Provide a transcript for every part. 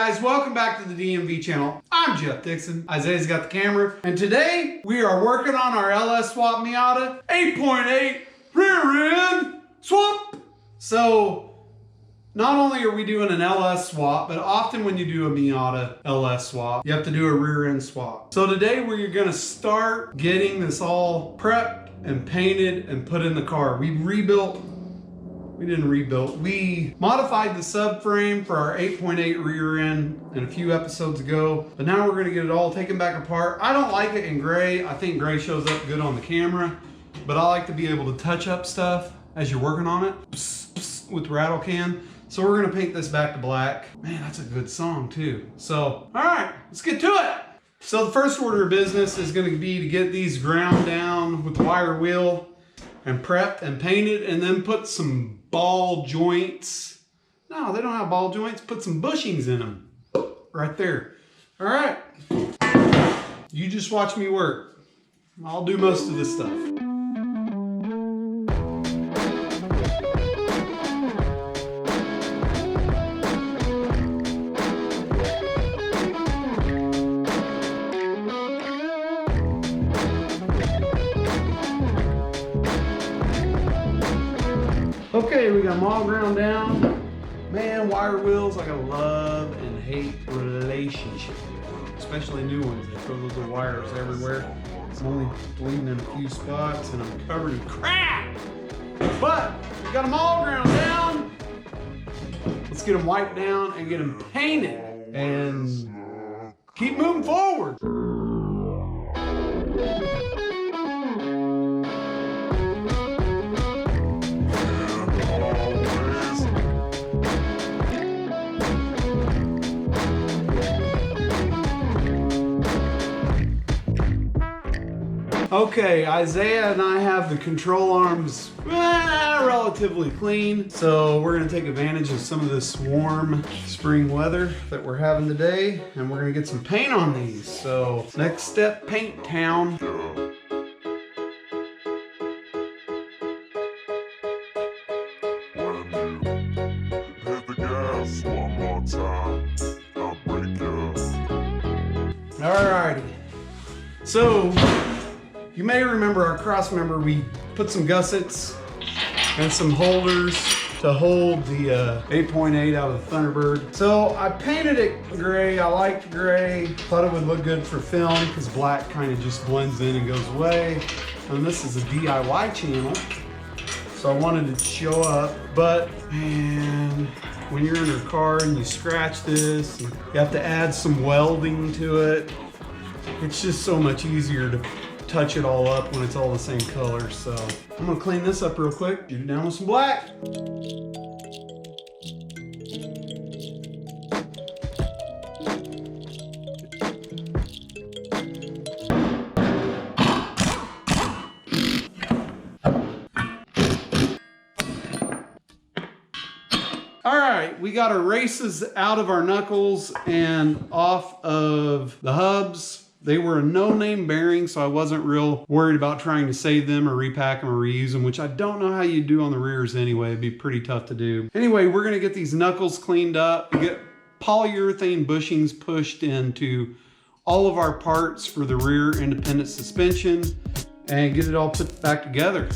guys, welcome back to the DMV channel. I'm Jeff Dixon. Isaiah's got the camera, and today we are working on our LS Swap Miata 8.8 rear end swap. So not only are we doing an LS swap, but often when you do a Miata LS swap, you have to do a rear end swap. So today we're gonna start getting this all prepped and painted and put in the car. We modified the subframe for our 8.8 rear end a few episodes ago, but now we're gonna get it all taken back apart. I don't like it in gray. I think gray shows up good on the camera, but I like to be able to touch up stuff as you're working on it with the rattle can. So we're gonna paint this back to black. Man, that's a good song too. So, all right, let's get to it. So the first order of business is gonna be to get these ground down with the wire wheel and prepped and painted, and then put some ball joints. No, they don't have ball joints. Put some bushings in them. Right there. All right. You just watch me work. I'll do most of this stuff. Okay, we got them all ground down. Man, wire wheels, like a love and hate relationship with them, especially new ones. They throw those little wires everywhere. I'm only bleeding in a few spots and I'm covered in crap. But we got them all ground down. Let's get them wiped down and get them painted and keep moving forward. Okay, Isaiah and I have the control arms relatively clean, so we're gonna take advantage of some of this warm spring weather that we're having today, and we're gonna get some paint on these. So next step, paint town. Alrighty, so you may remember our cross member, we put some gussets and some holders to hold the 8.8 out of the Thunderbird. So I painted it gray. I liked gray. Thought it would look good for film because black kind of just blends in and goes away. And this is a DIY channel, so I wanted it to show up. But man, when you're in your car and you scratch this, you have to add some welding to it. It's just so much easier to touch it all up when it's all the same color. So I'm gonna clean this up real quick, shoot it down with some black. All right, we got our races out of our knuckles and off of the hubs. They were a no-name bearing, so I wasn't real worried about trying to save them or repack them or reuse them, which I don't know how you do on the rears anyway. It'd be pretty tough to do. Anyway, we're gonna get these knuckles cleaned up, get polyurethane bushings pushed into all of our parts for the rear independent suspension, and get it all put back together.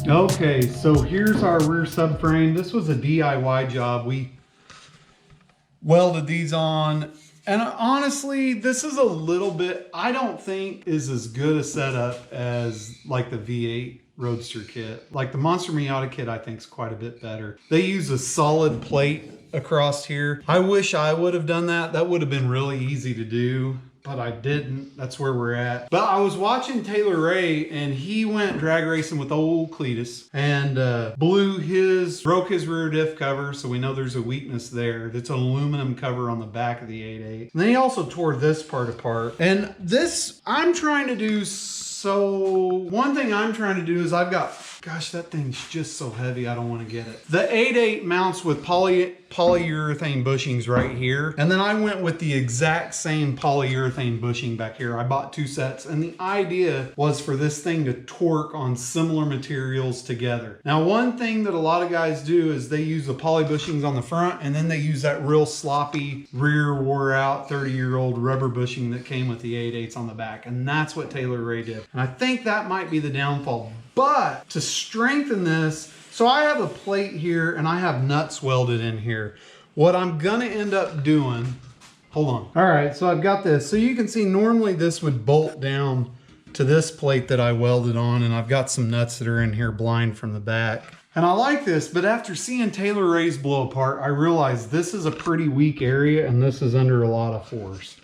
Okay, so here's our rear subframe. This was a DIY job. We welded these on, and honestly, this is a little bit, I don't think is as good a setup as like the V8 Roadster kit. Like the Monster Miata kit, I think is quite a bit better. They use a solid plate across here. I wish I would have done that. That would have been really easy to do. but I didn't. That's where we're at. But I was watching Taylor Ray, and he went drag racing with old Cletus and broke his rear diff cover, so we know there's a weakness there. It's an aluminum cover on the back of the 8.8. And then he also tore this part apart. And this, I'm trying to do, so one thing I'm trying to do is I've got, gosh, that thing's just so heavy, I don't want to get it. The 8.8 mounts with polyurethane bushings right here. And then I went with the exact same polyurethane bushing back here. I bought 2 sets, and the idea was for this thing to torque on similar materials together. Now, one thing that a lot of guys do is they use the poly bushings on the front, and then they use that real sloppy, rear wore out 30-year-old rubber bushing that came with the 8.8s on the back. And that's what Taylor Ray did. And I think that might be the downfall. But to strengthen this, so I have a plate here and I have nuts welded in here. What I'm gonna end up doing, hold on. All right, so I've got this. So you can see normally this would bolt down to this plate that I welded on, and I've got some nuts that are in here blind from the back. And I like this, but after seeing Taylor Ray's blow apart, I realized this is a pretty weak area and this is under a lot of force.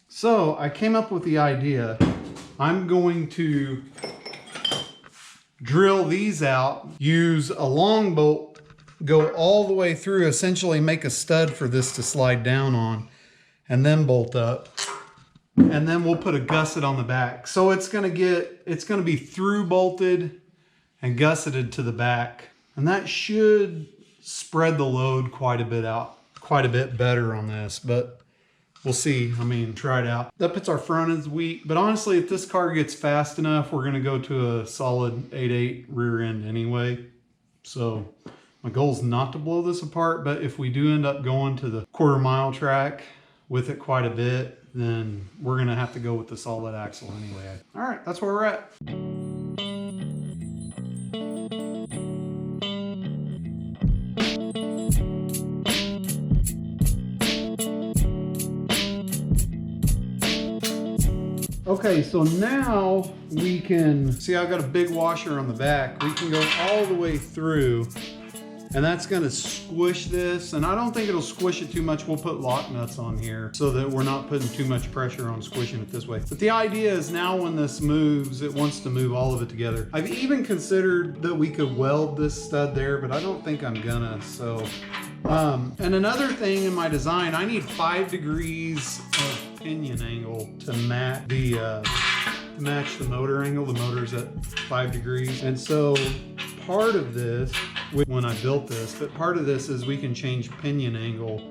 So I came up with the idea, I'm going to drill these out, use a long bolt, go all the way through, essentially make a stud for this to slide down on, and then bolt up. And then we'll put a gusset on the back. So it's gonna be through bolted and gusseted to the back. And that should spread the load quite a bit better on this, but we'll see. I mean, try it out. That puts our front ends weak, but honestly, if this car gets fast enough, we're gonna go to a solid 8.8 rear end anyway. So my goal is not to blow this apart, but if we do end up going to the quarter-mile track with it quite a bit, then we're gonna have to go with the solid axle anyway. All right, that's where we're at. Okay, so now we can, see I've got a big washer on the back. We can go all the way through, and that's gonna squish this, and I don't think it'll squish it too much. We'll put lock nuts on here so that we're not putting too much pressure on squishing it this way. But the idea is now when this moves, it wants to move all of it together. I've even considered that we could weld this stud there, but I don't think I'm gonna, so. And another thing in my design, I need 5 degrees of pinion angle to match the motor angle. The motor's at 5 degrees. And so part of this, when I built this, but part of this is we can change pinion angle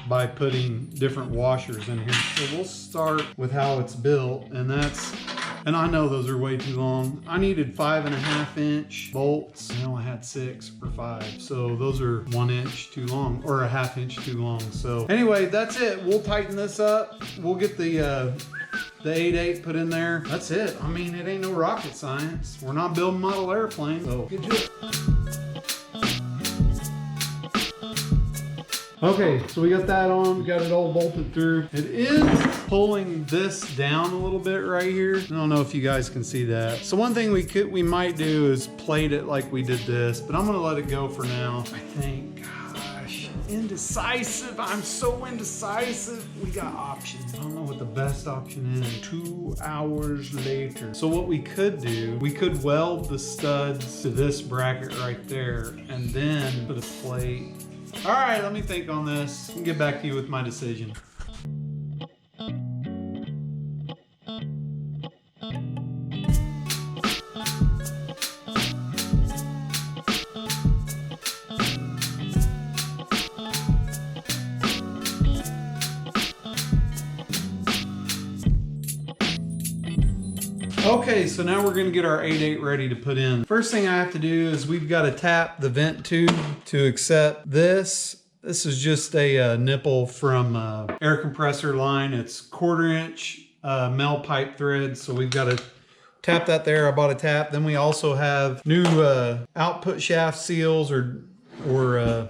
by putting different washers in here. So we'll start with how it's built, and I know those are way too long. I needed 5.5-inch bolts. I only had 6 or 5. So those are 1 inch too long, or a 1/2 inch too long. So anyway, that's it. We'll tighten this up. We'll get the 8.8 put in there. That's it. I mean, it ain't no rocket science. We're not building model airplanes. So good job. Okay, so we got that on, got it all bolted through. It is pulling this down a little bit right here. I don't know if you guys can see that. So one thing we might do is plate it like we did this, but I'm gonna let it go for now. I think, gosh, indecisive. I'm so indecisive. We got options. I don't know what the best option is. 2 hours later. So what we could do, we could weld the studs to this bracket right there and then put a plate. All right, let me think on this and get back to you with my decision. Okay, so now we're gonna get our 8.8 ready to put in. First thing I have to do is we've got to tap the vent tube to accept this. This is just a nipple from air compressor line. It's 1/4 inch mel pipe thread, so we've got to tap that there. I bought a tap. Then we also have new output shaft seals or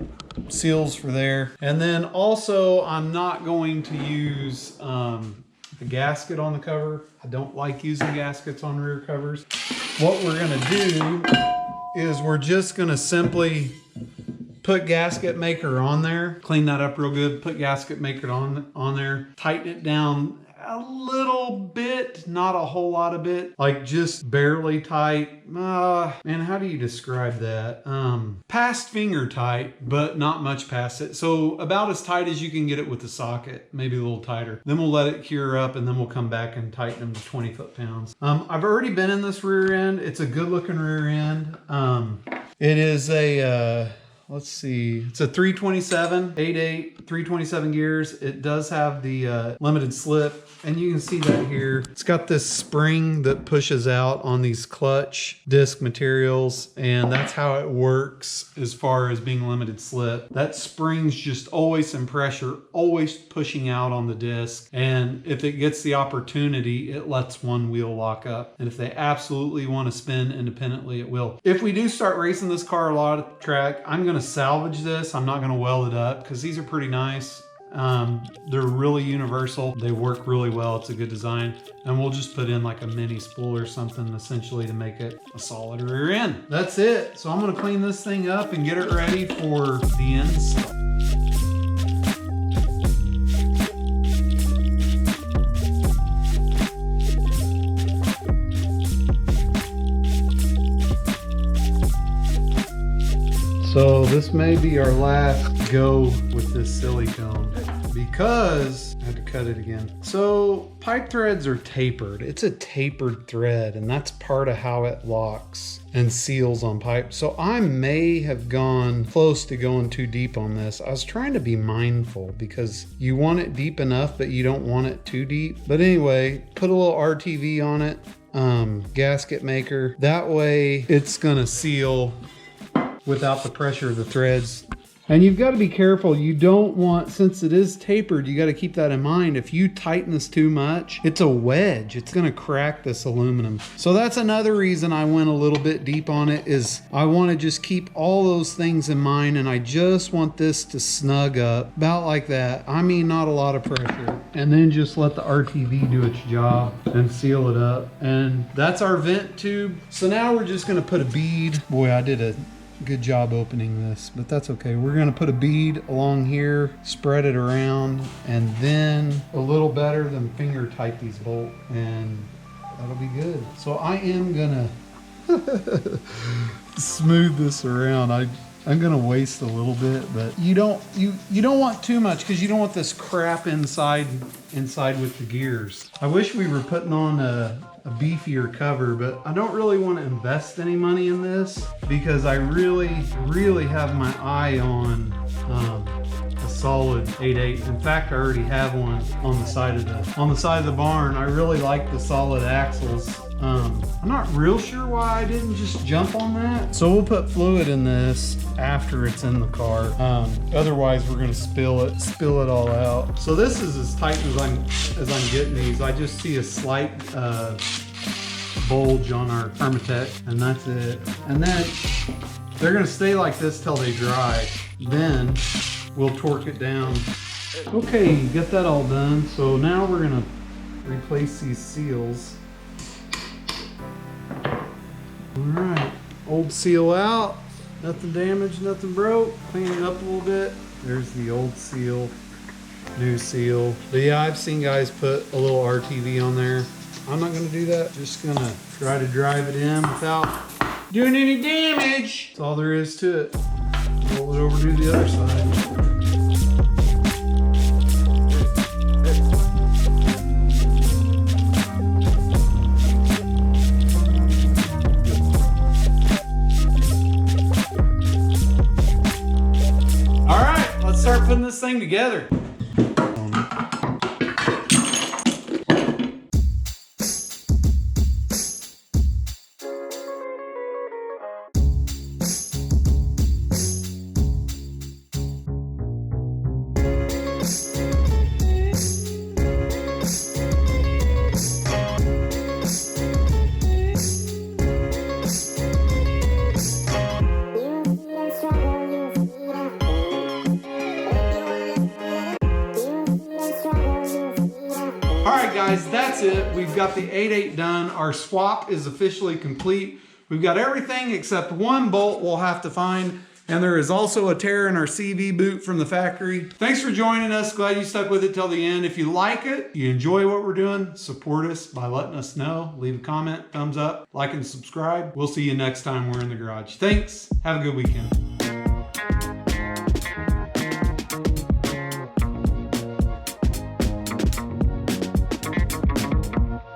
seals for there. And then also I'm not going to use the gasket on the cover. I don't like using gaskets on rear covers. What we're gonna do is we're just gonna simply put gasket maker on there, clean that up real good, put gasket maker on there, tighten it down. a little bit, not a whole lot of it, like just barely tight. Man, how do you describe that? Past finger tight, but not much past it. So about as tight as you can get it with the socket, maybe a little tighter. Then we'll let it cure up and then we'll come back and tighten them to 20 foot-pounds. I've already been in this rear end. It's a good looking rear end. It is a, let's see, it's a 327, 8.8, 327 gears. It does have the limited slip, and you can see that here. It's got this spring that pushes out on these clutch disc materials, and that's how it works as far as being limited slip. That spring's just always in pressure, always pushing out on the disc, and if it gets the opportunity, it lets one wheel lock up. And if they absolutely want to spin independently, it will. If we do start racing this car a lot at the track, I'm going to salvage this. I'm not going to weld it up because these are pretty nice. They're really universal. They work really well. It's a good design. And we'll just put in like a mini spool or something essentially to make it a solid rear end. That's it. So I'm going to clean this thing up and get it ready for the install. So this may be our last go with this silicone because I had to cut it again. So pipe threads are tapered. It's a tapered thread, and that's part of how it locks and seals on pipe. So I may have gone close to going too deep on this. I was trying to be mindful because you want it deep enough, but you don't want it too deep. But anyway, put a little RTV on it, gasket maker. That way it's gonna seal without the pressure of the threads. And you've got to be careful. You don't want, since it is tapered, you got to keep that in mind. If you tighten this too much, it's a wedge. It's going to crack this aluminum. So that's another reason I went a little bit deep on it, is I want to just keep all those things in mind, and I just want this to snug up about like that. I mean, not a lot of pressure. And then just let the RTV do its job and seal it up. And that's our vent tube. So now we're just going to put a bead. Boy, I did a good job opening this, but that's okay. We're going to put a bead along here, spread it around, and then a little better than finger tight these bolts, and that'll be good. So I am gonna smooth this around. I'm gonna waste a little bit, but you don't want too much because you don't want this crap inside with the gears. I wish we were putting on a beefier cover, but I don't really want to invest any money in this because I really have my eye on a solid 8.8. In fact, I already have one on the side of the barn. I really like the solid axles. I'm not real sure why I didn't just jump on that. So we'll put fluid in this after it's in the car. Otherwise we're gonna spill it all out. So this is as tight as I'm getting these. I just see a slight bulge on our Permatech, and that's it. And then they're gonna stay like this till they dry. Then we'll torque it down. Okay, get that all done. So now we're gonna replace these seals. All right, old seal out, nothing damaged, nothing broke. Clean it up a little bit. There's the old seal, new seal. But yeah, I've seen guys put a little RTV on there. I'm not gonna do that. Just gonna try to drive it in without doing any damage. That's all there is to it. Roll it over to the other side. Start putting this thing together. Guys, that's it. We've got the 8.8 done. Our swap is officially complete. We've got everything except one bolt we'll have to find, And there is also a tear in our CV boot from the factory. Thanks for joining us. Glad you stuck with it till the end. If you like it, you enjoy what we're doing, support us by letting us know. Leave a comment, thumbs up, like and subscribe. We'll see you next time we're in the garage. Thanks. Have a good weekend.